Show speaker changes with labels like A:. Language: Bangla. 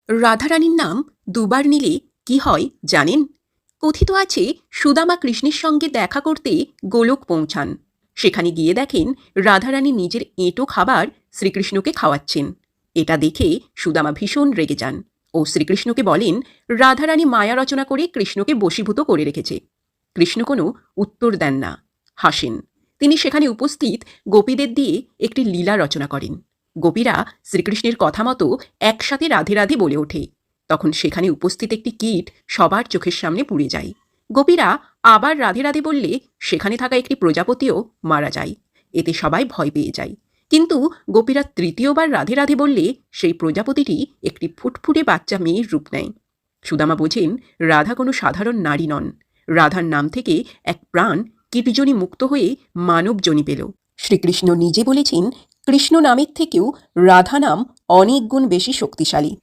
A: রাধারানীর নাম দুবার নিলে কি হয় জানেন? কথিত আছে সুদামা কৃষ্ণের সঙ্গে দেখা করতে গোলক পৌঁছান। সেখানে গিয়ে দেখেন রাধারানী নিজের এঁটো খাবার শ্রীকৃষ্ণকে খাওয়াচ্ছেন। এটা দেখে সুদামা ভীষণ রেগে যান ও শ্রীকৃষ্ণকে বলেন রাধারানী মায়া রচনা করে কৃষ্ণকে বশীভূত করে রেখেছে। কৃষ্ণ কোনো উত্তর দেন না, হাসেন। তিনি সেখানে উপস্থিত গোপীদের দিয়ে একটি লীলা রচনা করেন। গোপীরা শ্রীকৃষ্ণের কথা মতো একসাথে রাধে রাধে বলে ওঠে। তখন সেখানে উপস্থিত একটি কীট সবার চোখের সামনে পুড়ে যায়। গোপীরা আবার রাধে রাধে বললে সেখানে থাকা একটি প্রজাপতিও মারা যায়। এতে সবাই ভয় পেয়ে যায়। কিন্তু গোপীরা তৃতীয়বার রাধে রাধে বললে সেই প্রজাপতিটি একটি ফুটফুটে বাচ্চা মেয়ের রূপ নেয়। সুদামা বোঝেন রাধা কোনো সাধারণ নারী নন। রাধার নাম থেকে এক প্রাণ কীটজনী মুক্ত হয়ে মানবজনী পেল। শ্রীকৃষ্ণ নিজে বলেছেন কৃষ্ণ নামের থেকেও রাধা নাম অনেক গুণ বেশি শক্তিশালী।